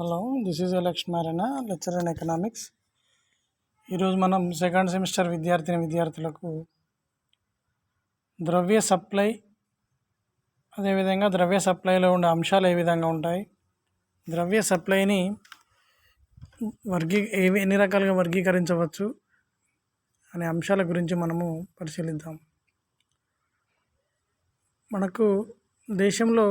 Hello, this is Lakshminarayana, lecturer in economics. ఈరోజు మనం second semester విద్యార్థులకు ద్రవ్య సప్లై, అదేవిధంగా ద్రవ్య సప్లైలో ఉండే అంశాలు ఏ విధంగా ఉంటాయి, ద్రవ్య సప్లైని ఎన్ని రకాలుగా వర్గీకరించవచ్చు అనే అంశాల గురించి మనము పరిశీలిద్దాం. మనకు దేశంలో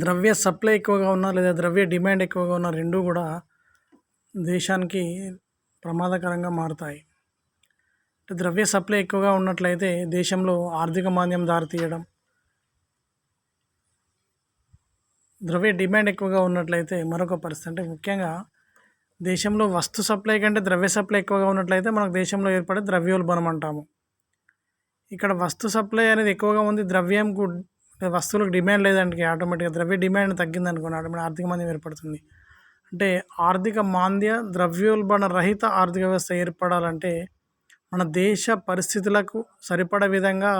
ద్రవ్య సప్లై ఎక్కువగా ఉన్నా లేదా ద్రవ్య డిమాండ్ ఎక్కువగా ఉన్న రెండూ కూడా దేశానికి ప్రమాదకరంగా మారుతాయి. ద్రవ్య సప్లై ఎక్కువగా ఉన్నట్లయితే దేశంలో ఆర్థిక మాంద్యం దారితీయడం, ద్రవ్య డిమాండ్ ఎక్కువగా ఉన్నట్లయితే మరొక పరిస్థితి. అంటే ముఖ్యంగా దేశంలో వస్తు సప్లై కంటే ద్రవ్య సప్లై ఎక్కువగా ఉన్నట్లయితే మనకు దేశంలో ఏర్పడే ద్రవ్యోల్బణం అంటాము. ఇక్కడ వస్తు సప్లై అనేది ఎక్కువగా ఉంది, వస్తువులకు డిమాండ్ లేదంటే ఆటోమేటిక్గా ద్రవ్య డిమాండ్ తగ్గిందనుకోండి, ఆటోమేటిక్ ఆర్థిక మాంద్యం ఏర్పడుతుంది. అంటే ఆర్థిక మాంద్య ద్రవ్యోల్బణ రహిత ఆర్థిక వ్యవస్థ ఏర్పడాలంటే మన దేశ పరిస్థితులకు సరిపడ విధంగా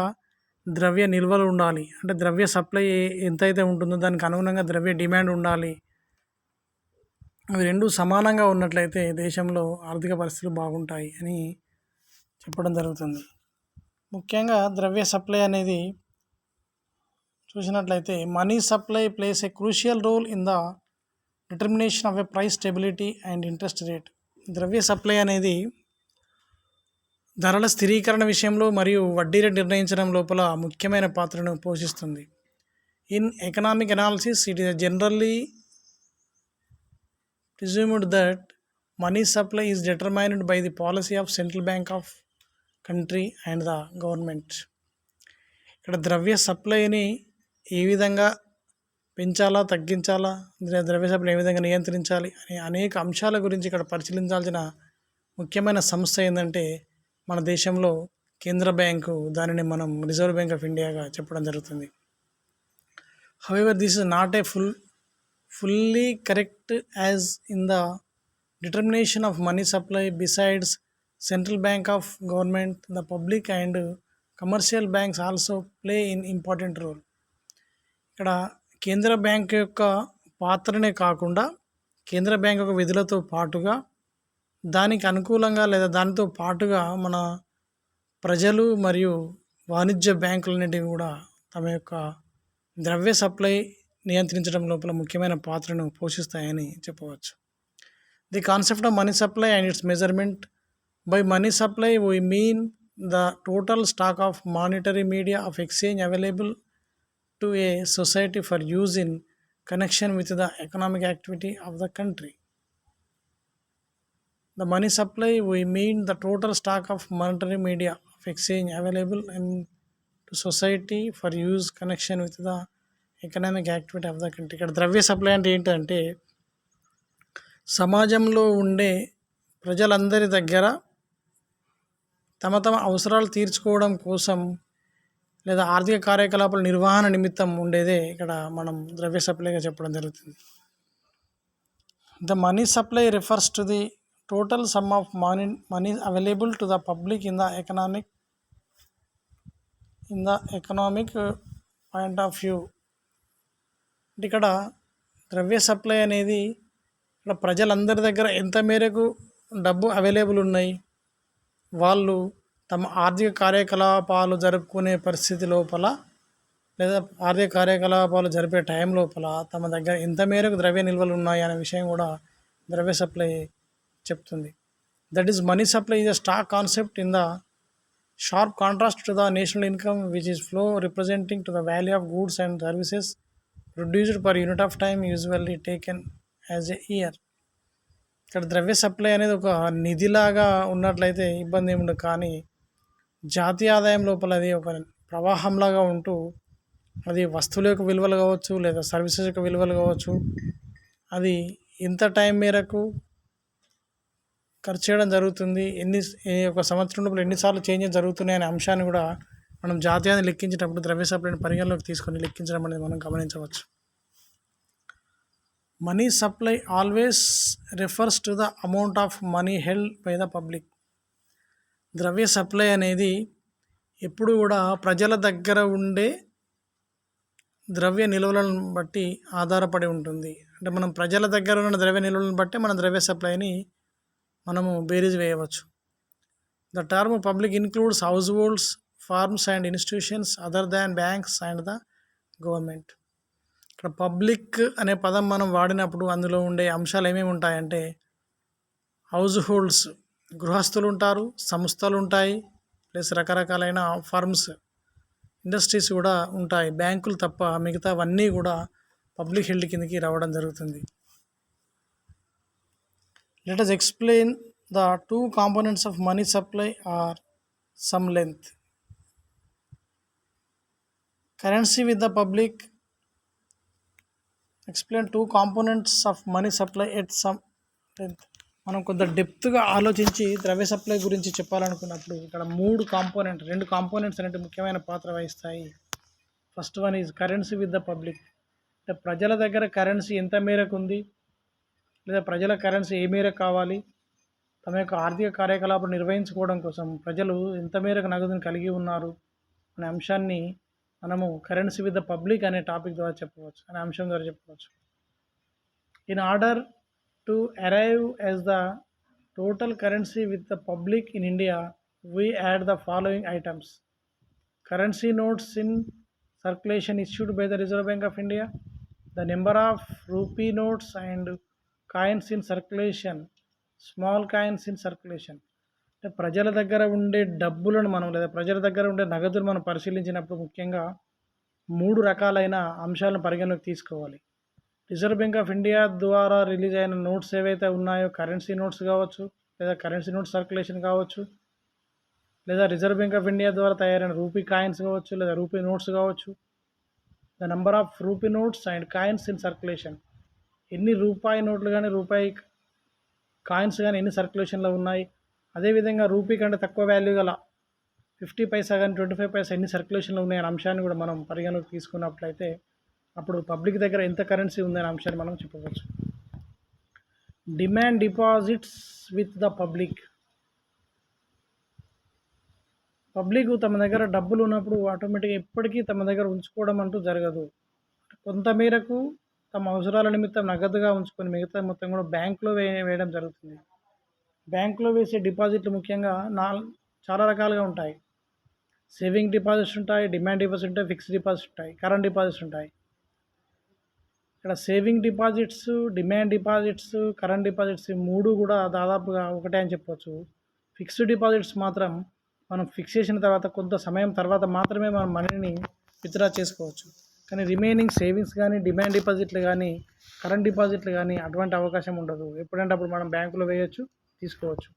ద్రవ్య నిల్వలు ఉండాలి. అంటే ద్రవ్య సప్లై ఎంతైతే ఉంటుందో దానికి అనుగుణంగా ద్రవ్య డిమాండ్ ఉండాలి. అవి రెండు సమానంగా ఉన్నట్లయితే దేశంలో ఆర్థిక పరిస్థితులు బాగుంటాయి అని చెప్పడం జరుగుతుంది. ముఖ్యంగా ద్రవ్య సప్లై అనేది చూసినట్లయితే money supply plays a crucial role in the determination of a price stability and interest rate. ద్రవ్య సప్లై అనేది ధరల స్థిరీకరణ విషయంలో మరియు వడ్డీ రేటు నిర్ణయించడం లోపల ముఖ్యమైన పాత్రను పోషిస్తుంది. In economic analysis it is generally presumed that money supply is determined by the policy of central bank of country and the government. ఇక్కడ ద్రవ్య సప్లైని ఏ విధంగా పెంచాలా, తగ్గించాలా, ద్రవ్య సప్లై ఏ విధంగా నియంత్రించాలి అనే అనేక అంశాల గురించి ఇక్కడ పరిశీలించాల్సిన ముఖ్యమైన సంస్థ ఏంటంటే మన దేశంలో కేంద్ర బ్యాంకు, దానిని మనం రిజర్వ్ బ్యాంక్ ఆఫ్ ఇండియాగా చెప్పడం జరుగుతుంది. However this is not a fully correct as in the determination of money supply. Besides central bank of government, the public and commercial banks also play an important role. ఇక్కడ కేంద్ర bank యొక్క పాత్రనే కాకుండా కేంద్ర bank యొక్క విధులతో పాటుగా దానికి అనుకూలంగా లేదా దానితో పాటుగా మన ప్రజలు మరియు వాణిజ్య బ్యాంకులన్నిటివి కూడా తమ యొక్క ద్రవ్య సప్లై నియంత్రించడం లోపల ముఖ్యమైన పాత్రను పోషిస్తాయని చెప్పవచ్చు. The concept of money supply and it's measurement. By money supply we mean the total stock of monetary media of exchange available to A society for use in connection with the economic activity of the country. The money supply we mean the total stock of monetary media of exchange available in to society for use connection with the economic activity of the country. ఇక్కడ ద్రవ్య supply అంటే ఏంటంటే సమాజంలో ఉండే ప్రజలందరి దగ్గర తమ అవసరాలు తీర్చుకోవడం కోసం లేదా ఆర్థిక కార్యకలాపాల నిర్వహణ నిమిత్తం ఉండేదే ఇక్కడ మనం ద్రవ్య సప్లైగా చెప్పడం జరుగుతుంది. The money supply refers to the total sum of money available to the public in the economic point of view. ఇక్కడ ద్రవ్య సప్లై అనేది ఇక్కడ ప్రజలందరి దగ్గర ఎంత మేరకు డబ్బు అవైలబుల్ ఉన్నాయి, వాళ్ళు తమ ఆర్థిక కార్యకలాపాలు జరుపుకునే పరిస్థితి లోపల లేదా ఆర్థిక కార్యకలాపాలు జరిపే టైం లోపల తమ దగ్గర ఎంత మేరకు ద్రవ్య నిల్వలు ఉన్నాయి అనే విషయం కూడా ద్రవ్య సప్లై చెప్తుంది. That is money supply is a stock concept in the sharp contrast to the national income which is flow representing to the value of goods and services produced per unit of time usually taken as a year. ఇక్కడ ద్రవ్య supply అనేది ఒక నిధిలాగా ఉన్నట్లయితే ఇబ్బంది ఏముండదు, కానీ జాతీయ ఆదాయం లోపల అది ఒక ప్రవాహంలాగా ఉంటూ అది వస్తువుల యొక్క విలువలు కావచ్చు లేదా సర్వీసెస్ యొక్క విలువలు కావచ్చు, అది ఎంత టైం మేరకు ఖర్చు చేయడం జరుగుతుంది, ఒక సంవత్సరం లోపల ఎన్నిసార్లు చేంజెస్ జరుగుతున్నాయి అనే అంశాన్ని కూడా మనం జాతీయాన్ని లెక్కించేటప్పుడు ద్రవ్య సప్లైని పరిగణలోకి తీసుకొని లెక్కించడం అనేది మనం గమనించవచ్చు. Money supply always refers to the amount of money held by the public. ద్రవ్య సప్లై అనేది ఎప్పుడు కూడా ప్రజల దగ్గర ఉండే ద్రవ్య నిల్వలను బట్టి ఆధారపడి ఉంటుంది. అంటే మనం ప్రజల దగ్గర ఉన్న ద్రవ్య నిల్వలను బట్టి మన ద్రవ్య సప్లైని మనము బేరీజ్ వేయవచ్చు. The term public includes households, firms and institutions other than banks and the government. ఇక్కడ పబ్లిక్ అనే పదం మనం వాడినప్పుడు అందులో ఉండే అంశాలు ఏమేమి ఉంటాయంటే హౌస్ హోల్డ్స్ గృహస్థులు ఉంటారు, సంస్థలు ఉంటాయి, ప్లస్ రకరకాలైన ఫర్మ్స్ ఇండస్ట్రీస్ కూడా ఉంటాయి. బ్యాంకులు తప్ప మిగతావన్నీ కూడా పబ్లిక్ హెల్డ్ కిందకి రావడం జరుగుతుంది. Let us explain the two components of money supply are some length. Currency with the public. Explain two components of money supply at some length. మనం కొంత డెప్త్గా ఆలోచించి ద్రవ్య సప్లై గురించి చెప్పాలనుకున్నప్పుడు ఇక్కడ రెండు కాంపోనెంట్స్ అనేవి ముఖ్యమైన పాత్ర వహిస్తాయి. First one is currency with the public. అంటే ప్రజల దగ్గర కరెన్సీ ఎంత మేరకు ఉంది, లేదా ప్రజల కరెన్సీ ఏ మేరకు కావాలి, తమ యొక్క ఆర్థిక కార్యకలాపాలు నిర్వహించుకోవడం కోసం ప్రజలు ఎంత మేరకు నగదును కలిగి ఉన్నారు అనే అంశాన్ని మనము కరెన్సీ విత్ ద పబ్లిక్ అనే టాపిక్ ద్వారా చెప్పవచ్చు, అనే అంశం ద్వారా చెప్పవచ్చు. In order to arrive as the total currency with the public in India, we add the following items: currency notes in circulation issued by the Reserve Bank of India, the number of rupee notes and coins in circulation, small coins in circulation. అంటే ప్రజల దగ్గర ఉండే డబ్బులను మనం లేదా ప్రజల దగ్గర ఉండే నగదును మనం పరిశీలించినప్పుడు ముఖ్యంగా 3 రకాలైన అంశాలను పరిగణలోకి తీసుకోవాలి. రిజర్వ్ బ్యాంక్ ఆఫ్ ఇండియా ద్వారా రిలీజ్ అయిన నోట్స్ ఏవైతే ఉన్నాయో కరెన్సీ నోట్స్ కావచ్చు, లేదా కరెన్సీ నోట్స్ సర్క్యులేషన్ కావచ్చు, లేదా రిజర్వ్ బ్యాంక్ ఆఫ్ ఇండియా ద్వారా తయారైన రూపీ కాయిన్స్ కావచ్చు, లేదా రూపీ నోట్స్ కావచ్చు. The number of rupee notes and coins in circulation. ఎన్ని రూపాయి నోట్లు కానీ రూపాయి కాయిన్స్ కానీ ఎన్ని సర్క్యులేషన్లో ఉన్నాయి. అదేవిధంగా రూపీ కంటే తక్కువ వాల్యూ గల 50 పైసా కానీ 25 పైసా ఎన్ని సర్క్యులేషన్లో ఉన్నాయనే అంశాన్ని కూడా మనం పరిగణలోకి తీసుకున్నట్లయితే అప్పుడు పబ్లిక్ దగ్గర ఎంత కరెన్సీ ఉందనే అంశాన్ని మనం చెప్పవచ్చు. Demand deposits with the public. Public తమ దగ్గర డబ్బులు ఉన్నప్పుడు ఆటోమేటిక్గా ఎప్పటికీ తమ దగ్గర ఉంచుకోవడం అంటూ జరగదు. కొంత మేరకు తమ అవసరాల నిమిత్తం నగదుగా ఉంచుకొని మిగతా మొత్తం కూడా బ్యాంకులో వేయడం జరుగుతుంది. బ్యాంకులో వేసే డిపాజిట్లు ముఖ్యంగా చాలా రకాలుగా ఉంటాయి. సేవింగ్ డిపాజిట్స్ ఉంటాయి, డిమాండ్ డిపాజిట్స్ ఉంటాయి, ఫిక్స్డ్ డిపాజిట్స్ ఉంటాయి, కరెంట్ డిపాజిట్స్ ఉంటాయి. ఇక్కడ saving deposits, demand deposits, current deposits ఈ 3 కూడా దాదాపుగా ఒకటే అని చెప్పవచ్చు. ఫిక్స్డ్ డిపాజిట్స్ మాత్రం మనం ఫిక్స్ చేసిన తర్వాత కొంత సమయం తర్వాత మాత్రమే మనం మనీని విత్డ్రా చేసుకోవచ్చు. కానీ రిమైనింగ్ సేవింగ్స్ కానీ, డిమాండ్ డిపాజిట్లు కానీ, కరెంట్ డిపాజిట్లు కానీ అటువంటి అవకాశం ఉండదు. ఎప్పుడంటే అప్పుడు మనం బ్యాంకులో వేయచ్చు, తీసుకోవచ్చు.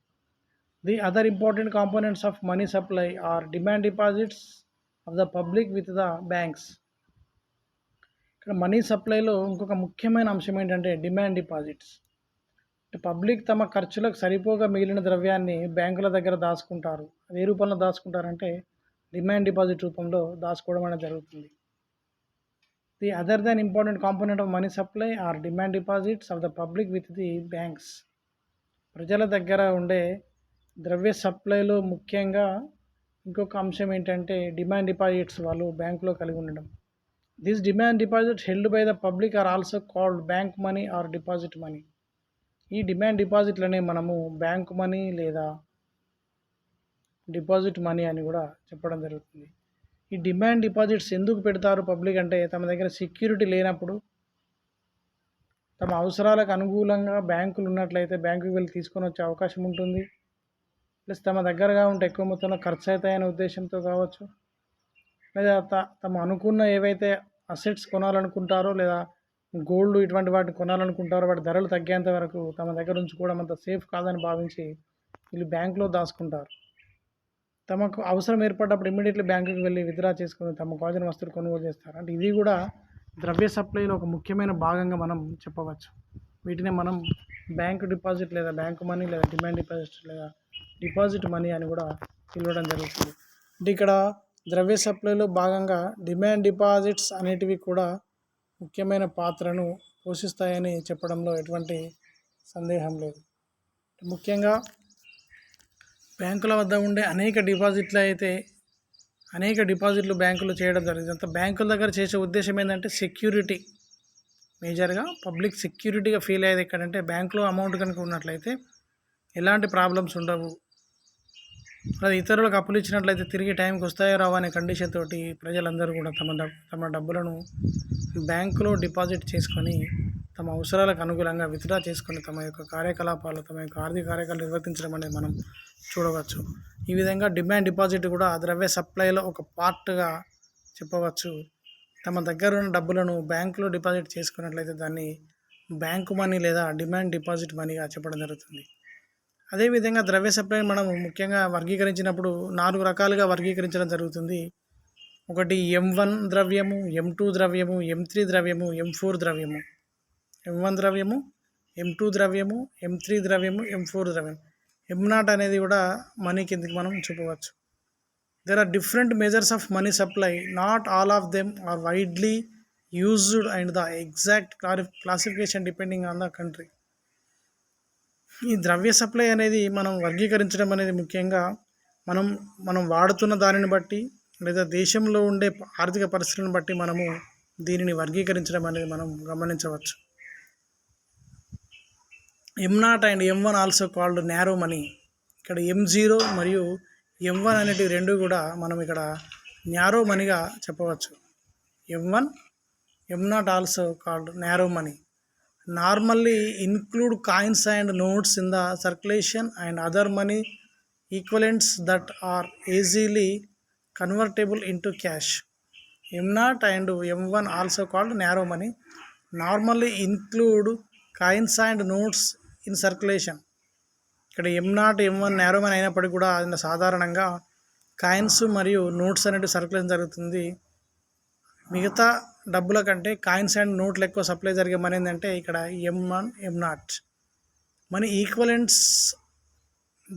The other important components of money supply are demand deposits of the public with the banks. ఇక్కడ మనీ సప్లైలో ఇంకొక ముఖ్యమైన అంశం ఏంటంటే డిమాండ్ డిపాజిట్స్. పబ్లిక్ తమ ఖర్చులకు సరిపోగా మిగిలిన ద్రవ్యాన్ని బ్యాంకుల దగ్గర దాచుకుంటారు. అది ఏ రూపంలో దాచుకుంటారంటే డిమాండ్ డిపాజిట్ రూపంలో దాచుకోవడం అనేది జరుగుతుంది. The other than important component of money supply are demand deposits of the public with the banks. ప్రజల దగ్గర ఉండే ద్రవ్య సప్లైలో ముఖ్యంగా ఇంకొక అంశం ఏంటంటే డిమాండ్ డిపాజిట్స్ వాళ్ళు బ్యాంకులో కలిగి ఉండడం. These demand deposits held by the public are also called bank money or deposit money. ఈ డిమాండ్ డిపాజిట్లనే మనము బ్యాంక్ మనీ లేదా డిపాజిట్ మనీ అని కూడా చెప్పడం జరుగుతుంది. ఈ డిమాండ్ డిపాజిట్స్ ఎందుకు పెడతారు పబ్లిక్ అంటే తమ దగ్గర సెక్యూరిటీ లేనప్పుడు, తమ అవసరాలకు అనుకూలంగా బ్యాంకులు ఉన్నట్లయితే బ్యాంకుకి వెళ్ళి తీసుకొని వచ్చే అవకాశం ఉంటుంది. ప్లస్ తమ దగ్గరగా ఉంటే ఎక్కువ మొత్తంలో ఖర్చు అవుతాయనే ఉద్దేశంతో కావచ్చు, లేదా తమ అనుకున్న ఏవైతే అసెట్స్ కొనాలనుకుంటారో లేదా గోల్డ్ ఇటువంటి వాటిని కొనాలనుకుంటారో వాటి ధరలు తగ్గేంత వరకు తమ దగ్గర ఉంచుకోవడం అంత సేఫ్ కాదని భావించి వీళ్ళు బ్యాంకులో దాచుకుంటారు. తమకు అవసరం ఏర్పడ్డప్పుడు ఇమ్మీడియట్లీ బ్యాంకుకి వెళ్ళి విత్డ్రా చేసుకొని తమకు కావాల్సిన వస్తువులు కొనుగోలు చేస్తారు. అంటే ఇది కూడా ద్రవ్య సప్లైలో ఒక ముఖ్యమైన భాగంగా మనం చెప్పవచ్చు. వీటిని మనం బ్యాంకు డిపాజిట్ లేదా బ్యాంకు మనీ లేదా డిమాండ్ డిపాజిట్ లేదా డిపాజిట్ మనీ అని కూడా పిలవడం జరుగుతుంది. అంటే ఇక్కడ ద్రవ్య సప్లైలో భాగంగా డిమాండ్ డిపాజిట్స్ అనేటివి కూడా ముఖ్యమైన పాత్రను పోషిస్తాయని చెప్పడంలో ఎటువంటి సందేహం లేదు. ముఖ్యంగా బ్యాంకుల వద్ద ఉండే అనేక డిపాజిట్లు అయితే అనేక డిపాజిట్లు బ్యాంకులు చేయడం జరిగింది. అంత బ్యాంకుల దగ్గర చేసే ఉద్దేశం ఏంటంటే సెక్యూరిటీ, మేజర్గా పబ్లిక్ సెక్యూరిటీగా ఫీల్ అయ్యేది ఎక్కడంటే బ్యాంకులో అమౌంట్ కనుక ఉన్నట్లయితే ఎలాంటి ప్రాబ్లమ్స్ ఉండవు. అది ఇతరులకు అప్పులు ఇచ్చినట్లయితే తిరిగి టైంకి వస్తాయో రావా అనే కండిషన్ తోటి ప్రజలందరూ కూడా తమ డబ్బులను బ్యాంకులో డిపాజిట్ చేసుకొని తమ అవసరాలకు అనుగుణంగా విత్డ్రా చేసుకొని తమ యొక్క కార్యకలాపాలు, తమ యొక్క ఆర్థిక కార్యకలాపాలు నిర్వర్తించడం అనేది మనం చూడవచ్చు. ఈ విధంగా డిమాండ్ డిపాజిట్ కూడా ద్రవ్య సప్లైలో ఒక పార్ట్గా చెప్పవచ్చు. తమ దగ్గర ఉన్న డబ్బులను బ్యాంకులో డిపాజిట్ చేసుకున్నట్లయితే దాన్ని బ్యాంకు మనీ లేదా డిమాండ్ డిపాజిట్ మనీగా చెప్పడం జరుగుతుంది. అదేవిధంగా ద్రవ్య సప్లైని మనం ముఖ్యంగా వర్గీకరించినప్పుడు 4 రకాలుగా వర్గీకరించడం జరుగుతుంది. ఒకటి M1 ద్రవ్యము, M2 ద్రవ్యము, M3 ద్రవ్యము, M4 ద్రవ్యము. M1 ద్రవ్యము, M2 ద్రవ్యము, M3 ద్రవ్యము, M4 ద్రవ్యం. M0 అనేది కూడా మనీ కిందకి మనం చెప్పవచ్చు. There are different measures of money supply. Not all of them are widely used and the exact classification depending on the country. ఈ ద్రవ్య సప్లై అనేది మనం వర్గీకరించడం అనేది ముఖ్యంగా మనం వాడుతున్న దానిని బట్టి లేదా దేశంలో ఉండే ఆర్థిక పరిస్థితులను బట్టి మనము దీనిని వర్గీకరించడం అనేది మనం గమనించవచ్చు. M0 and M1 also called narrow money. ఇక్కడ M0 మరియు M1 అనేటివి రెండు కూడా మనం ఇక్కడ నేరో మనీగా చెప్పవచ్చు. M1, M0 also called narrow money. Normally include coins and notes in the circulation and other money equivalents that are easily convertible into cash. M0 and M1 also called narrow money. Normally include coins and notes in circulation. ఇక్కడ M0, M1 narrow money అయినప్పటికీ కూడా సాధారణంగా coins మరియు notes అనేవి circulation జరుగుతుంది. మిగతా డబ్బుల కంటే కాయిన్స్ అండ్ నోట్లు ఎక్కువ సప్లై జరిగే మనీ ఏంటంటే ఇక్కడ M1, M0 money equivalents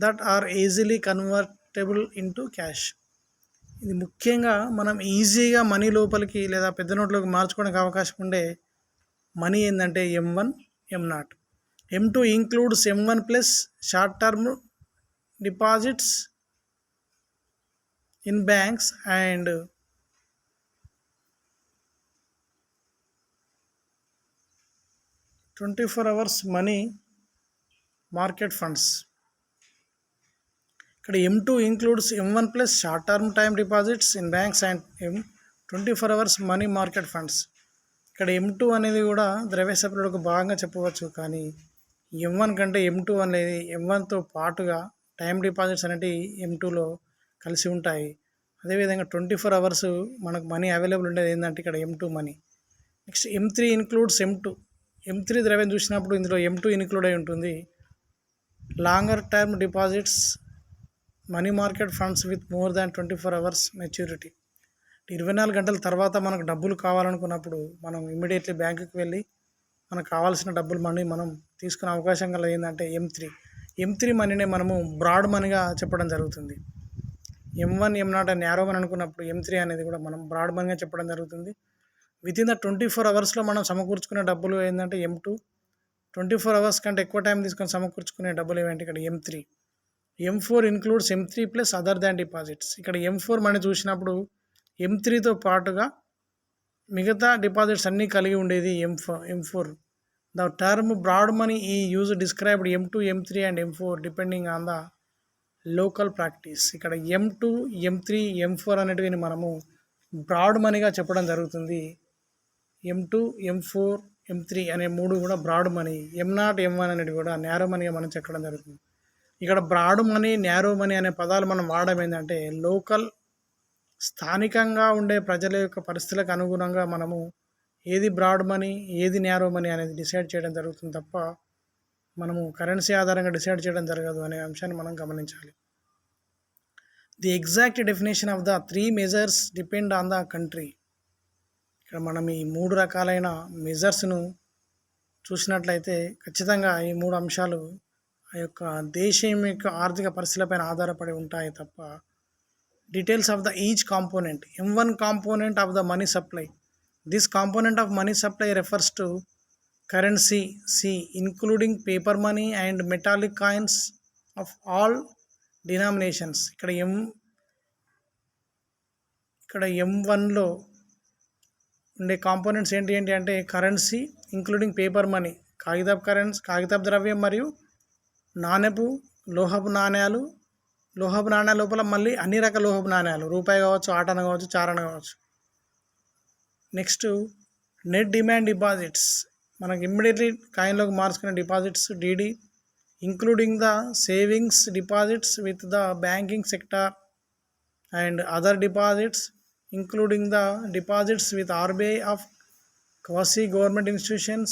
that are easily convertible into cash. ఇది ముఖ్యంగా మనం ఈజీగా మనీ లోపలికి లేదా పెద్ద నోట్లోకి మార్చుకోవడానికి అవకాశం ఉండే మనీ ఏంటంటే M1, M0. M2 includes M1 plus short term deposits in banks and 24 hours money market funds. ఇక్కడ M2 includes M1 plus short term time deposits in banks and 24 hours money market funds. ఇక్కడ M2 అనేది కూడా ద్రవ్య సప్లైలో ఒక భాగంగా చెప్పవచ్చు. కానీ M1 కంటే M2 అనేది M1తో పాటుగా టైమ్ డిపాజిట్స్ అనేవి M2లో కలిసి ఉంటాయి. అదేవిధంగా 24 hours మనకు మనీ అవైలబుల్ ఉండేది ఏంటంటే ఇక్కడ M2 money. Next M3 includes M3 ద్రవ్యం చూసినప్పుడు ఇందులో M2 ఇన్క్లూడ్ అయి ఉంటుంది. Longer term deposits money market funds with more than 24 hours maturity. 24 గంటల తర్వాత మనకు డబ్బులు కావాలనుకున్నప్పుడు మనం ఇమ్మీడియట్లీ బ్యాంకుకి వెళ్ళి మనకు కావాల్సిన డబ్బులు మనీ మనం తీసుకునే అవకాశం గల ఏంటంటే M3 మనీనే మనము బ్రాడ్ మనీగా చెప్పడం జరుగుతుంది. M1, M0 నేరో మనీ అనుకున్నప్పుడు M3 అనేది కూడా మనం బ్రాడ్ మనీగా చెప్పడం జరుగుతుంది. వితిన్ ద 24 hours మనం సమకూర్చుకునే డబ్బులు ఏంటంటే M2. 24 hours కంటే ఎక్కువ టైం తీసుకొని సమకూర్చుకునే డబ్బులు ఏమంటే ఇక్కడ M3. M4 includes M3 plus other than deposits. ఇక్కడ M4 మనీ చూసినప్పుడు M3తో పాటుగా మిగతా డిపాజిట్స్ అన్నీ కలిగి ఉండేది M4. The term broad money is use described M2, M3 and M4 depending on the local practice. ఇక్కడ M2, M3, M4 అనేటివి మనము బ్రాడ్ మనీగా చెప్పడం జరుగుతుంది. M2, M4, M3 అనే మూడు కూడా బ్రాడ్ మనీ. M0, M1 అనేవి కూడా నేరో మనీగా మనం చెప్పడం జరుగుతుంది. ఇక్కడ బ్రాడ్ మనీ, నేరో మనీ అనే పదాలు మనం వాడడం ఏంటంటే లోకల్, స్థానికంగా ఉండే ప్రజల యొక్క పరిస్థితులకు అనుగుణంగా మనము ఏది బ్రాడ్ మనీ, ఏది నేరో మనీ అనేది డిసైడ్ చేయడం జరుగుతుంది తప్ప మనము కరెన్సీ ఆధారంగా డిసైడ్ చేయడం జరగదు అనే అంశాన్ని మనం గమనించాలి. The exact definition of the 3 measures depend on the country. ఇక్కడ మనం ఈ 3 రకాలైన మెజర్స్ను చూసినట్లయితే ఖచ్చితంగా ఈ 3 అంశాలు ఆ యొక్క దేశం యొక్క ఆర్థిక పరిస్థితులపైన ఆధారపడి ఉంటాయి తప్ప details of the each component. M1 component of the money supply. This component of money supply refers to currency C including paper money and metallic coins of all denominations. ఇక్కడ ఇక్కడ M1లో ఉండే కాంపోనెంట్స్ ఏంటి అంటే కరెన్సీ ఇంక్లూడింగ్ పేపర్ మనీ, కాగితపు ద్రవ్యం మరియు నాణెపు లోహపు నాణ్యాలు. లోహపు నాణ్యాల లోపల మళ్ళీ అన్ని రకాల లోహపు నాణ్యాలు, రూపాయి కావచ్చు, ఆటన కావచ్చు, చారణ కావచ్చు. నెక్స్ట్ నెట్ డిమాండ్ డిపాజిట్స్, మనకి ఇమ్మీడియట్లీ కాయిన్లోకి మార్చుకునే deposits DD, including the savings deposits with the banking sector and other deposits including the deposits with RBI of quasi-government institutions,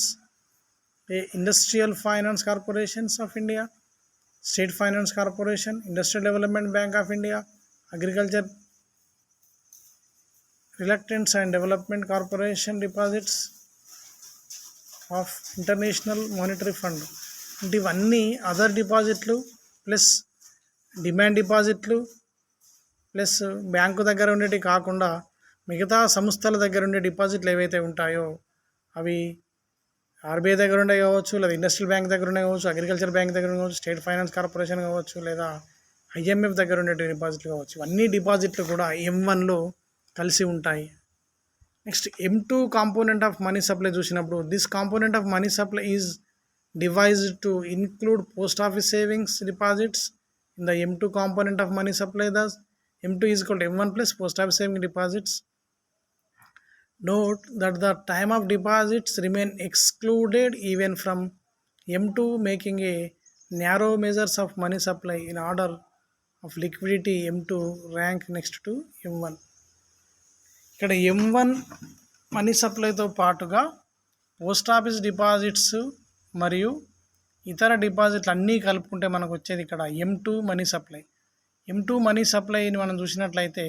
Industrial Finance Corporations of India, State Finance Corporation, Industrial Development Bank of India, Agriculture Reluctance and Development Corporation deposits of International Monetary Fund. ఇవన్నీ other డిపాజిట్లు plus demand డిపాజిట్లు plus bank దగ్గర ఉండేవి కాకుండా మిగతా సంస్థల దగ్గర ఉండే డిపాజిట్లు ఏవైతే ఉంటాయో అవి RBI దగ్గర ఉండే కావచ్చు, లేదా ఇండస్ట్రియల్ బ్యాంక్ దగ్గర ఉండే కావచ్చు, అగ్రికల్చర్ బ్యాంక్ దగ్గర కావచ్చు, స్టేట్ ఫైనాన్స్ కార్పొరేషన్ కావచ్చు, లేదా IMF దగ్గర ఉండే డిపాజిట్లు కావచ్చు. అన్ని డిపాజిట్లు కూడా M1లో కలిసి ఉంటాయి. Next M2 component of money supply చూసినప్పుడు this component of money supply is devised to include post office savings deposits in the M2 component of money supply. thus M2 is equal to M1 plus post office saving deposits. Note that the time of deposits remain excluded even from M2, making a narrow measures of money supply in order of liquidity. M2 rank next to M1. ఇక్కడ M1 money సప్లైతో పాటుగా post office deposits మరియు ఇతర డిపాజిట్లు అన్నీ కలుపుకుంటే మనకు వచ్చేది ఇక్కడ M2 money supply. M2 money సప్లైని మనం చూసినట్లయితే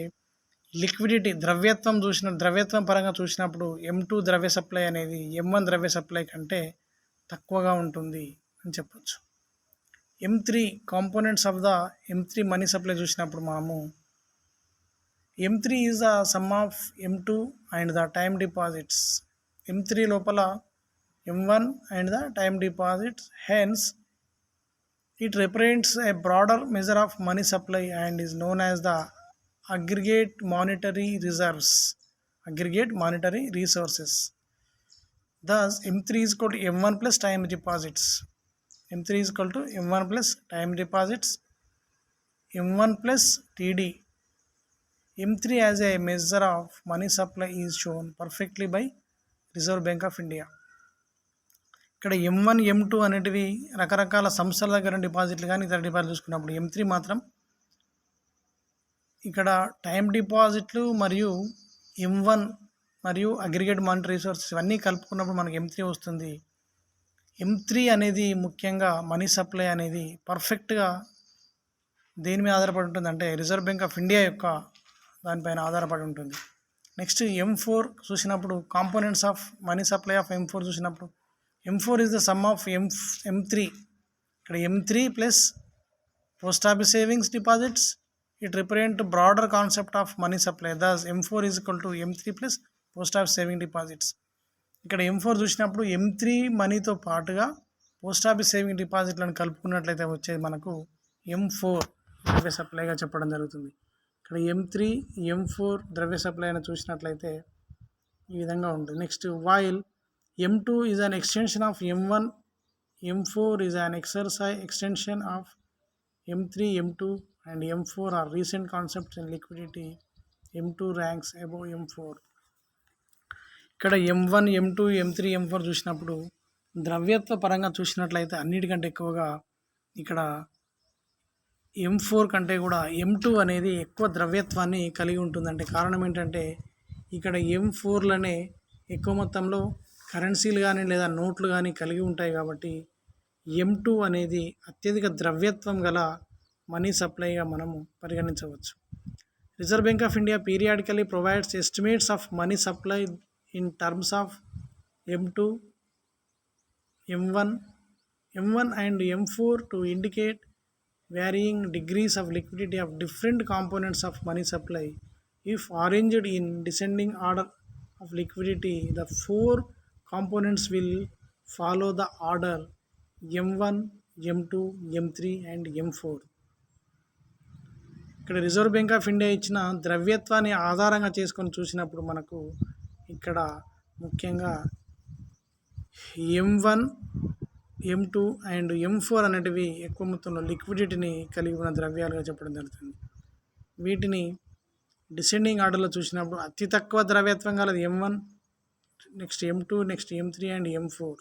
లిక్విడిటీ ద్రవ్యత్వం పరంగా చూసినప్పుడు M2 ద్రవ్య సప్లై అనేది M1 ద్రవ్య సప్లై కంటే తక్కువగా ఉంటుంది అని చెప్పచ్చు. M3 components of the M3 money supply చూసినప్పుడు మనము M3 is the sum of M2 and the time deposits. M3 లోపల M1 and the time deposits, hence it represents a broader measure of money supply and is known as the aggregate monetary resources. Thus M3 is equal to M1 plus time deposits. M3 is equal to M1 plus time deposits, M1 plus TD. M3 as a measure of money supply is shown perfectly by Reserve Bank of India. ఇక్కడ M1 M2 అనేటివి రకరకాల సంస్థల దగ్గర డిపాజిట్లు కానీ ఇతర డిపాజిట్లు చూసుకున్నప్పుడు M3 మాత్రం ఇక్కడ టైం డిపాజిట్లు మరియు M1 మరియు అగ్రిగేట్ మానిటరీ రిసోర్సెస్ ఇవన్నీ కలుపుకున్నప్పుడు మనకు M3 వస్తుంది. M3 అనేది ముఖ్యంగా మనీ సప్లై అనేది పర్ఫెక్ట్గా దేని మీద ఆధారపడి ఉంటుంది అంటే రిజర్వ్ బ్యాంక్ ఆఫ్ ఇండియా యొక్క దానిపైన ఆధారపడి ఉంటుంది. నెక్స్ట్ M4 చూసినప్పుడు components of money supply of M4 చూసినప్పుడు M4 is the sum of M3. ఇక్కడ M3 plus post office savings deposits. It represents broader concept of money supply. Thus M4 is equal to M3 plus post office saving deposits. ఇక్కడ M4 చూసినప్పుడు M3 మనీతో పాటుగా post office saving డిపాజిట్లను కలుపుకున్నట్లయితే వచ్చేది మనకు M4 ద్రవ్య సప్లైగా చెప్పడం జరుగుతుంది. ఇక్కడ M3 M4 ద్రవ్య సప్లై అని చూసినట్లయితే ఈ విధంగా ఉంటుంది. Next while M2 is an extension of M1, M4 is an extension of M3, M2 and M4 are recent concepts in liquidity. M2 ranks above M4. ఇక్కడ M1, M2, M3, M4 చూసినప్పుడు ద్రవ్యత్వ పరంగా చూసినట్లయితే అన్నిటికంటే ఎక్కువగా ఇక్కడ M4 కంటే కూడా M2 అనేది ఎక్కువ ద్రవ్యత్వాన్ని కలిగి ఉంటుందంటే కారణం ఏంటంటే ఇక్కడ M4లోనే ఎక్కువ మొత్తంలో కరెన్సీలు కానీ లేదా నోట్లు కానీ కలిగి ఉంటాయి కాబట్టి M2 అనేది అత్యధిక ద్రవ్యత్వం గల మనీ సప్లైగా మనము పరిగణించవచ్చు. Reserve Bank of India periodically provides estimates of money supply in terms of M2, M1 and M4 to indicate varying degrees of liquidity of different components of money supply. If arranged in descending order of liquidity, the four components will follow the order M1, M2, M3 and M4. ఇక్కడ reserve Bank of India ఇచ్చిన ద్రవ్యత్వాన్ని ఆధారంగా చేసుకొని చూసినప్పుడు మనకు ఇక్కడ ముఖ్యంగా M1, M2 and M4 అనేటివి ఎక్కువ మొత్తంలో లిక్విడిటీని కలిగి ఉన్న ద్రవ్యాలుగా చెప్పడం జరుగుతుంది. వీటిని డిసెండింగ్ ఆర్డర్లో చూసినప్పుడు అతి తక్కువ ద్రవ్యత్వం గలది M1, next M2, next M3 and M4.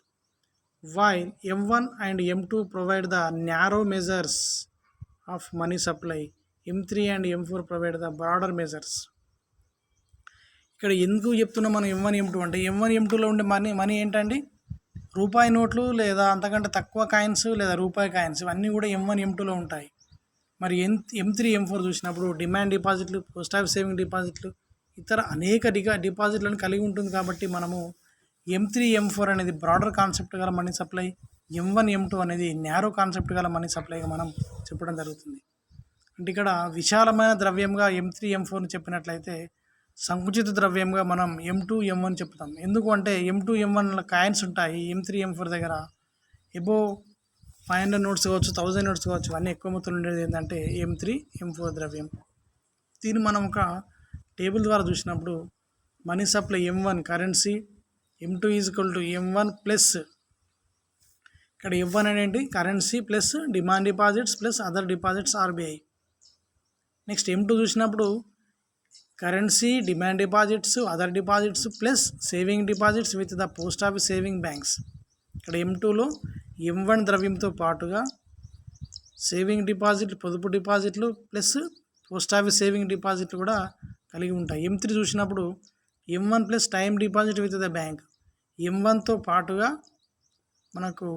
While M1 and M2 provide the narrow measures of money supply, M3 and M4 provide the broader measures. ఇక్కడ ఎందుకు చెప్తున్నాం మనం M1, M2 అంటే M1, M2లో ఉండే మనీ ఏంటండి, రూపాయి నోట్లు లేదా అంతకంటే తక్కువ కాయిన్స్ లేదా రూపాయి కాయిన్స్, ఇవన్నీ కూడా M1, M2లో ఉంటాయి. మరి M3, M4 చూసినప్పుడు డిమాండ్ డిపాజిట్లు, పోస్ట్ ఆఫీస్ సేవింగ్ డిపాజిట్లు, ఇతర అనేక డిపాజిట్లను కలిగి ఉంటుంది. కాబట్టి మనము M3, M4 అనేది బ్రాడర్ కాన్సెప్ట్ గల మనీ సప్లై, M1, M2 అనేది న్యారో కాన్సెప్ట్ గల మనీ సప్లైగా మనం చెప్పడం జరుగుతుంది. అంటే ఇక్కడ విశాలమైన ద్రవ్యంగా M3, M4ని చెప్పినట్లయితే సంకుచిత ద్రవ్యంగా మనం M2, M1 చెప్తాం. ఎందుకు అంటే M2, M1 కాయిన్స్ ఉంటాయి, M3, M4 దగ్గర ఎబో 500 నోట్స్ కావచ్చు, 1000 నోట్స్ కావచ్చు, అన్నీ ఎక్కువ మొత్తంలో ఉండేది ఏంటంటే M3, M4 ద్రవ్యం. దీన్ని మనం ఒక టేబుల్ ద్వారా చూసినప్పుడు money supply M1 currency, M2 is equal to M1 plus ఇక్కడ M1 అనేది currency plus demand deposits plus other deposits RBI. Next M2 చూసినప్పుడు currency, demand deposits, other deposits plus saving deposits with the post office saving banks. ఇక్కడ M2లో M1 ద్రవ్యంతో పాటుగా saving డిపాజిట్లు, పొదుపు డిపాజిట్లు plus post office saving డిపాజిట్లు కూడా కలిగి ఉంటాయి. M3 చూసినప్పుడు M1 plus time deposit with the bank. M1తో పాటుగా మనకు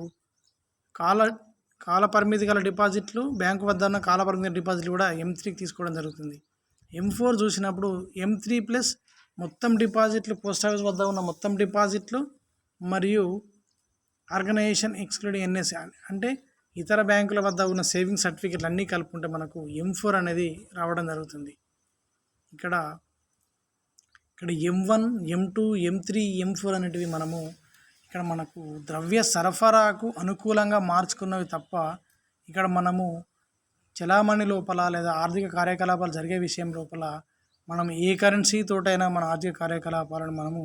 కాల పరిమితి గల డిపాజిట్లు, బ్యాంకు వద్ద ఉన్న కాల పరిమితి డిపాజిట్లు కూడా M3కి తీసుకోవడం జరుగుతుంది. M4 చూసినప్పుడు M3 ప్లస్ మొత్తం డిపాజిట్లు, పోస్ట్ ఆఫీస్ వద్ద ఉన్న మొత్తం డిపాజిట్లు మరియు ఆర్గనైజేషన్ ఎక్స్క్లూడింగ్ NSE అంటే ఇతర బ్యాంకుల వద్ద ఉన్న సేవింగ్ సర్టిఫికెట్లు అన్నీ కలుపుకుంటే మనకు M4 అనేది రావడం జరుగుతుంది. ఇక్కడ M1, M2, M3, M4 అనేటివి ఇక్కడ మనకు ద్రవ్య సరఫరాకు అనుకూలంగా మార్చుకున్నవి తప్ప ఇక్కడ మనము చలామణి లోపల లేదా ఆర్థిక కార్యకలాపాలు జరిగే విషయం లోపల మనం ఏ కరెన్సీ తోటైనా మన ఆర్థిక కార్యకలాపాలను మనము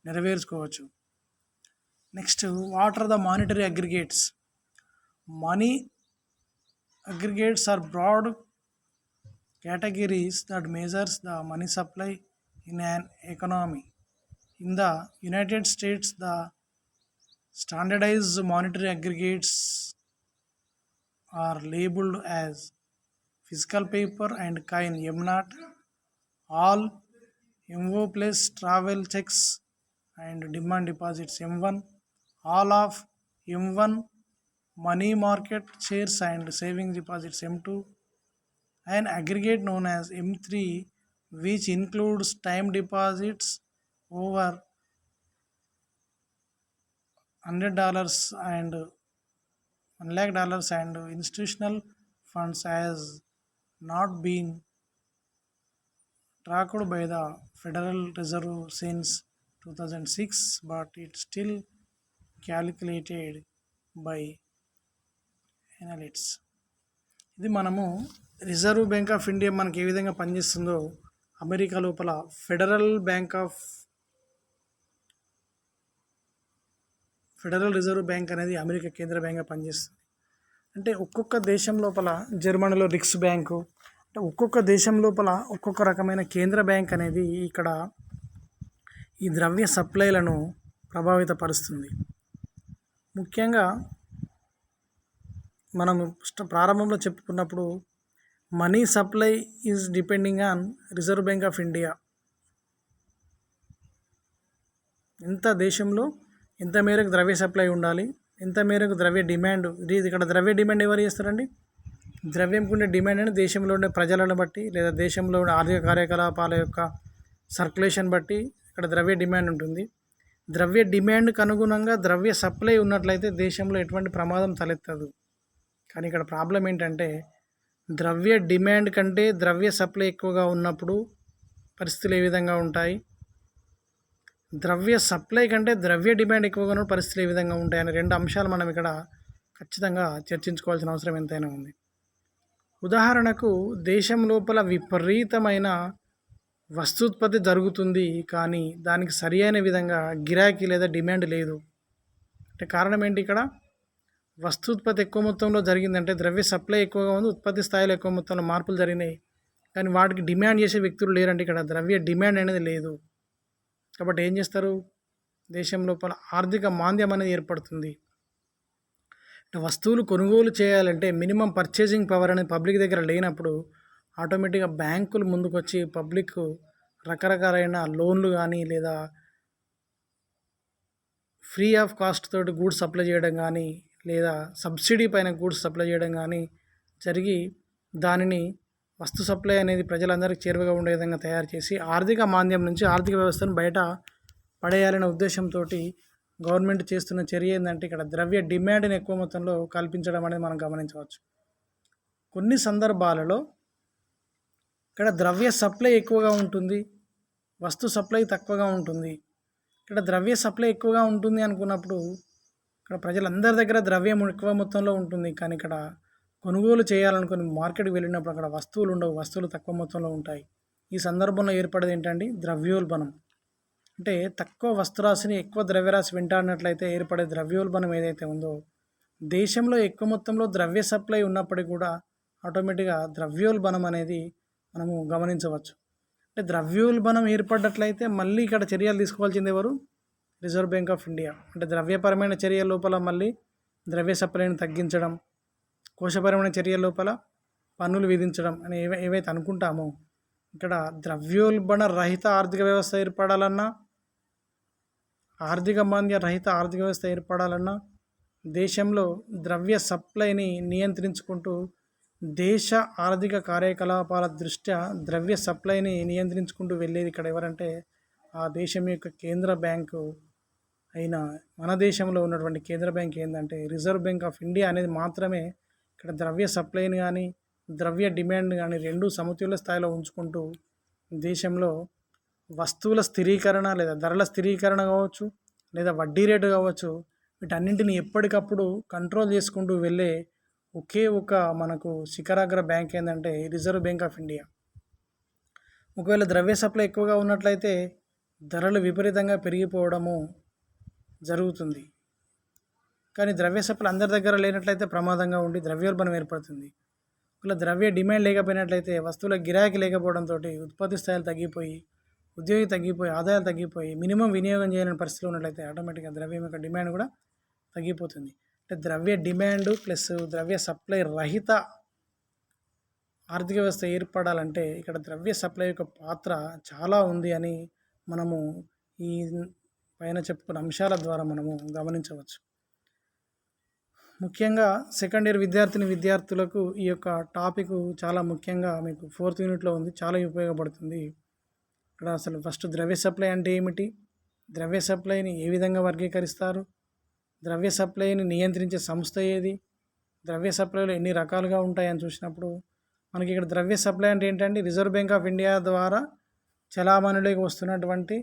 నెరవేర్చుకోవచ్చు. Next, what are the monetary aggregates? Money aggregates are broad categories that measures the money supply in an economy. In the United States, the standardized monetary aggregates are labeled as physical paper and coin M0, all MO plus travel checks and demand deposits M1, all of M1, money market shares and saving deposits M2, an aggregate known as M3 which includes time deposits over $100 and $1 lakh and institutional funds has not been tracked by the Federal Reserve since 2006, but it's still calculated by analysts. ఇది మనము reserve Bank of India మనకి ఏ విధంగా పనిచేస్తుందో America లోపల federal reserve bank అనేది America కేంద్ర బ్యాంక్గా పనిచేస్తుంది. అంటే ఒక్కొక్క దేశం లోపల జర్మనీలో రిక్స్ బ్యాంకు, అంటే ఒక్కొక్క దేశం లోపల ఒక్కొక్క రకమైన కేంద్ర బ్యాంక్ అనేది ఇక్కడ ఈ ద్రవ్య సప్లైలను ప్రభావితపరుస్తుంది. ముఖ్యంగా మనం ప్రారంభంలో చెప్పుకున్నప్పుడు money supply is depending on Reserve Bank of India. దేశంలో ఎంత మేరకు ద్రవ్య సప్లై ఉండాలి, ఎంత మేరకు ద్రవ్య డిమాండ్, ఇక్కడ ద్రవ్య డిమాండ్ ఎవరు చేస్తారండి? ద్రవ్యంకు ఉండే డిమాండ్ అని దేశంలో ఉండే ప్రజలను బట్టి లేదా దేశంలో ఉండే ఆర్థిక కార్యకలాపాల యొక్క సర్క్యులేషన్ బట్టి ఇక్కడ ద్రవ్య డిమాండ్ ఉంటుంది. ద్రవ్య డిమాండ్కి అనుగుణంగా ద్రవ్య సప్లై ఉన్నట్లయితే దేశంలో ఎటువంటి ప్రమాదం తలెత్తదు. కానీ ఇక్కడ ప్రాబ్లం ఏంటంటే ద్రవ్య డిమాండ్ కంటే ద్రవ్య సప్లై ఎక్కువగా ఉన్నప్పుడు పరిస్థితులు ఏ విధంగా ఉంటాయి, ద్రవ్య సప్లై కంటే ద్రవ్య డిమాండ్ ఎక్కువగా ఉన్న పరిస్థితులు ఏ విధంగా ఉంటాయి అనే రెండు అంశాలు మనం ఇక్కడ ఖచ్చితంగా చర్చించుకోవాల్సిన అవసరం ఎంతైనా ఉంది. ఉదాహరణకు దేశం లోపల విపరీతమైన వస్తూత్పత్తి జరుగుతుంది, కానీ దానికి సరి అయిన విధంగా గిరాకీ లేదా డిమాండ్ లేదు. అంటే కారణం ఏంటి ఇక్కడ? వస్తూత్పత్తి ఎక్కువ మొత్తంలో జరిగిందంటే ద్రవ్య సప్లై ఎక్కువగా ఉంది, ఉత్పత్తి స్థాయిలో ఎక్కువ మొత్తంలో మార్పులు జరిగినాయి, కానీ వాటికి డిమాండ్ చేసే వ్యక్తులు లేరంటే ఇక్కడ ద్రవ్య డిమాండ్ అనేది లేదు. కాబట్టి ఏం చేస్తారు? దేశం లోపల ఆర్థిక మాంద్యం అనేది ఏర్పడుతుంది. వస్తువులు కొనుగోలు చేయాలంటే మినిమం పర్చేసింగ్ పవర్ అనేది పబ్లిక్ దగ్గర లేనప్పుడు ఆటోమేటిక్గా బ్యాంకులు ముందుకొచ్చి పబ్లిక్ రకరకాలైన లోన్లు కానీ లేదా ఫ్రీ ఆఫ్ కాస్ట్ తోటి గూడ్స్ సప్లై చేయడం కానీ లేదా సబ్సిడీ పైన గూడ్స్ సప్లై చేయడం కానీ జరిగి దానిని వస్తు సప్లై అనేది ప్రజలందరికీ చేరువగా ఉండే విధంగా తయారు చేసి ఆర్థిక మాంద్యం నుంచి ఆర్థిక వ్యవస్థను బయట పడేయాలనే ఉద్దేశంతో గవర్నమెంట్ చేస్తున్న చర్య ఏంటంటే ఇక్కడ ద్రవ్య డిమాండ్ని ఎక్కువ మొత్తంలో కల్పించడం అనేది మనం గమనించవచ్చు. కొన్ని సందర్భాలలో ఇక్కడ ద్రవ్య సప్లై ఎక్కువగా ఉంటుంది, వస్తు సప్లై తక్కువగా ఉంటుంది. ఇక్కడ ద్రవ్య సప్లై ఎక్కువగా ఉంటుంది అనుకున్నప్పుడు ఇక్కడ ప్రజలందరి దగ్గర ద్రవ్యం ఎక్కువ మొత్తంలో ఉంటుంది, కానీ ఇక్కడ కొనుగోలు చేయాలనుకుని మార్కెట్కి వెళ్ళినప్పుడు అక్కడ వస్తువులు ఉండవు, వస్తువులు తక్కువ మొత్తంలో ఉంటాయి. ఈ సందర్భంలో ఏర్పడేది ఏంటంటే ద్రవ్యోల్బణం. అంటే తక్కువ వస్తురాశిని ఎక్కువ ద్రవ్యరాశి వెంటాడినట్లయితే ఏర్పడే ద్రవ్యోల్బణం ఏదైతే ఉందో, దేశంలో ఎక్కువ మొత్తంలో ద్రవ్య సప్లై ఉన్నప్పటికీ కూడా ఆటోమేటిక్గా ద్రవ్యోల్బణం అనేది మనము గమనించవచ్చు. అంటే ద్రవ్యోల్బణం ఏర్పడ్డట్లయితే మళ్ళీ ఇక్కడ చర్యలు తీసుకోవాల్సింది ఎవరు? Reserve Bank of India. అంటే ద్రవ్యపరమైన చర్యల లోపల మళ్ళీ ద్రవ్య సప్లైని తగ్గించడం, కోశపరమైన చర్యల లోపల పన్నులు విధించడం అని ఏవైతే అనుకుంటామో, ఇక్కడ ద్రవ్యోల్బణ రహిత ఆర్థిక వ్యవస్థ ఏర్పడాలన్నా, ఆర్థిక మాంద్య రహిత ఆర్థిక వ్యవస్థ ఏర్పడాలన్నా దేశంలో ద్రవ్య సప్లైని నియంత్రించుకుంటూ దేశ ఆర్థిక కార్యకలాపాల దృష్ట్యా ద్రవ్య సప్లైని నియంత్రించుకుంటూ వెళ్ళేది ఇక్కడ ఎవరంటే ఆ దేశం యొక్క కేంద్ర బ్యాంకు అయిన మన దేశంలో ఉన్నటువంటి కేంద్ర బ్యాంక్ ఏంటంటే రిజర్వ్ బ్యాంక్ ఆఫ్ ఇండియా అనేది మాత్రమే ఇక్కడ ద్రవ్య సప్లైని కానీ ద్రవ్య డిమాండ్ కానీ రెండూ సమతుల్య స్థాయిలో ఉంచుకుంటూ దేశంలో వస్తువుల స్థిరీకరణ లేదా ధరల స్థిరీకరణ కావచ్చు లేదా వడ్డీ రేటు కావచ్చు, వీటన్నింటిని ఎప్పటికప్పుడు కంట్రోల్ చేసుకుంటూ వెళ్ళే ఒకే ఒక మనకు శిఖరాగ్ర బ్యాంక్ ఏంటంటే రిజర్వ్ బ్యాంక్ ఆఫ్ ఇండియా. ఒకవేళ ద్రవ్య సప్లై ఎక్కువగా ఉన్నట్లయితే ధరలు విపరీతంగా పెరిగిపోవడము జరుగుతుంది, కానీ ద్రవ్య సప్లై అందరి దగ్గర లేనట్లయితే ప్రమాదంగా ఉండి ద్రవ్యోల్బణం ఏర్పడుతుంది. ఒకవేళ ద్రవ్య డిమాండ్ లేకపోయినట్లయితే వస్తువుల గిరాకీ లేకపోవడంతో ఉత్పత్తి స్థాయిలు తగ్గిపోయి, ఉద్యోగి తగ్గిపోయి, ఆదాయాలు తగ్గిపోయి మినిమం వినియోగం చేయలేని పరిస్థితిలో ఉన్నట్లయితే ఆటోమేటిక్గా ద్రవ్యం యొక్క డిమాండ్ కూడా తగ్గిపోతుంది. అంటే ద్రవ్య డిమాండ్ ప్లస్ ద్రవ్య సప్లై రహిత ఆర్థిక వ్యవస్థ ఏర్పడాలంటే ఇక్కడ ద్రవ్య సప్లై యొక్క పాత్ర చాలా ఉంది అని మనము ఈ పైన చెప్పుకున్న అంశాల ద్వారా మనము గమనించవచ్చు. ముఖ్యంగా సెకండ్ ఇయర్ విద్యార్థులకు ఈ యొక్క టాపిక్ చాలా ముఖ్యంగా మీకు 4th యూనిట్లో ఉంది, చాలా ఉపయోగపడుతుంది. ఇక్కడ అసలు ఫస్ట్ ద్రవ్య సప్లై అంటే ఏమిటి, ద్రవ్య సప్లైని ఏ విధంగా వర్గీకరిస్తారు, ద్రవ్య సప్లైని నియంత్రించే సంస్థ ఏది, ద్రవ్య సప్లైలో ఎన్ని రకాలుగా ఉంటాయని చూసినప్పుడు మనకి ఇక్కడ ద్రవ్య సప్లై అంటే ఏంటంటే రిజర్వ్ బ్యాంక్ ఆఫ్ ఇండియా ద్వారా చలామణిలోకి వస్తున్నటువంటి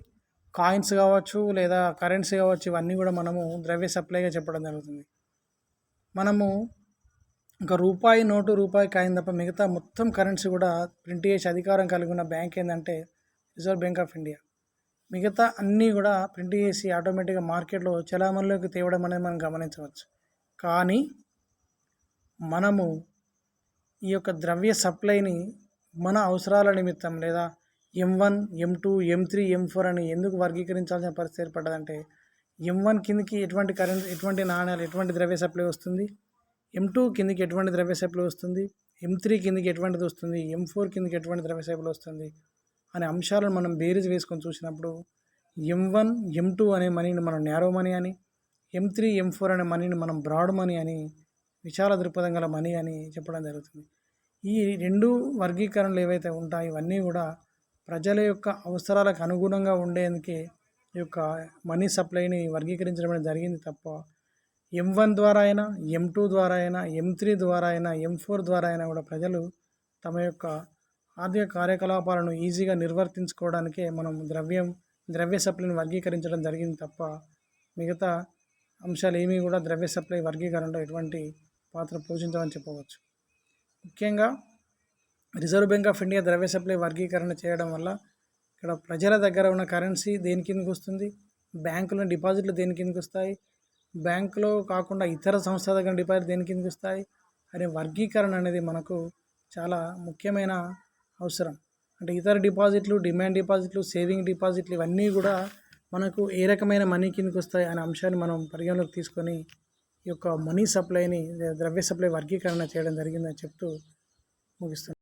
కాయిన్స్ కావచ్చు లేదా కరెన్సీ కావచ్చు, ఇవన్నీ కూడా మనము ద్రవ్య సప్లైగా చెప్పడం జరుగుతుంది. మనము ఒక రూపాయి నోటు, రూపాయి కాయిన్ తప్ప మిగతా మొత్తం కరెన్సీ కూడా ప్రింట్ చేసే అధికారం కలిగి ఉన్న బ్యాంక్ ఏంటంటే రిజర్వ్ బ్యాంక్ ఆఫ్ ఇండియా. మిగతా అన్నీ కూడా ప్రింట్ చేసి ఆటోమేటిక్గా మార్కెట్లో చలామణిలోకి తేవడం అనేది మనం గమనించవచ్చు. కానీ మనము ఈ యొక్క ద్రవ్య సప్లైని మన అవసరాల నిమిత్తం లేదా M1, M2, M3, M4 అని ఎందుకు వర్గీకరించాల్సిన పరిస్థితి ఏర్పడ్డదంటే M1 కిందికి ఎటువంటి నాణ్యాలు ఎటువంటి ద్రవ్య సప్లై వస్తుంది, M2 కిందికి ఎటువంటి ద్రవ్య సప్లై వస్తుంది, M3 కిందికి ఎటువంటిది వస్తుంది, M4 కిందికి ఎటువంటి ద్రవ్య సప్లై వస్తుంది అనే అంశాలను మనం బేరీజ్ వేసుకొని చూసినప్పుడు M1, M2 అనే మనీని మనం న్యారో మనీ అని, M3, M4 అనే మనీని మనం బ్రాడ్ మనీ అని, విశాల దృక్పథం గల మనీ అని చెప్పడం జరుగుతుంది. ఈ రెండు వర్గీకరణలు ఏవైతే ఉంటాయో ఇవన్నీ కూడా ప్రజల యొక్క అవసరాలకు అనుగుణంగా ఉండేందుకే ఈ యొక్క మనీ సప్లైని వర్గీకరించడం జరిగింది తప్ప M1 ద్వారా అయినా, M2 ద్వారా అయినా, M3 ద్వారా అయినా, M4 ద్వారా అయినా కూడా ప్రజలు తమ యొక్క ఆర్థిక కార్యకలాపాలను ఈజీగా నిర్వర్తించుకోవడానికే మనం ద్రవ్య సప్లైని వర్గీకరించడం జరిగింది తప్ప మిగతా అంశాలు ఏమీ కూడా ద్రవ్య సప్లై వర్గీకరణలో ఎటువంటి పాత్ర పోషించమని చెప్పవచ్చు. ముఖ్యంగా రిజర్వ్ బ్యాంక్ ఆఫ్ ఇండియా ద్రవ్య సప్లై వర్గీకరణ చేయడం వల్ల ఇక్కడ ప్రజల దగ్గర ఉన్న కరెన్సీ దేని కిందకి వస్తుంది, బ్యాంకులో డిపాజిట్లు దేని కిందకి వస్తాయి, బ్యాంకులో కాకుండా ఇతర సంస్థల దగ్గర డిపాజిట్ దేని కిందకి వస్తాయి అనే వర్గీకరణ అనేది మనకు చాలా ముఖ్యమైన అవసరం. అంటే ఇతర డిపాజిట్లు, డిమాండ్ డిపాజిట్లు, సేవింగ్ డిపాజిట్లు ఇవన్నీ కూడా మనకు ఏ రకమైన మనీ కిందకి వస్తాయి అనే అంశాన్ని మనం పరిగణలోకి తీసుకొని ఈ యొక్క మనీ సప్లైని, ద్రవ్య సప్లై వర్గీకరణ చేయడం జరిగిందని చెప్తూ ముగిస్తున్నాను.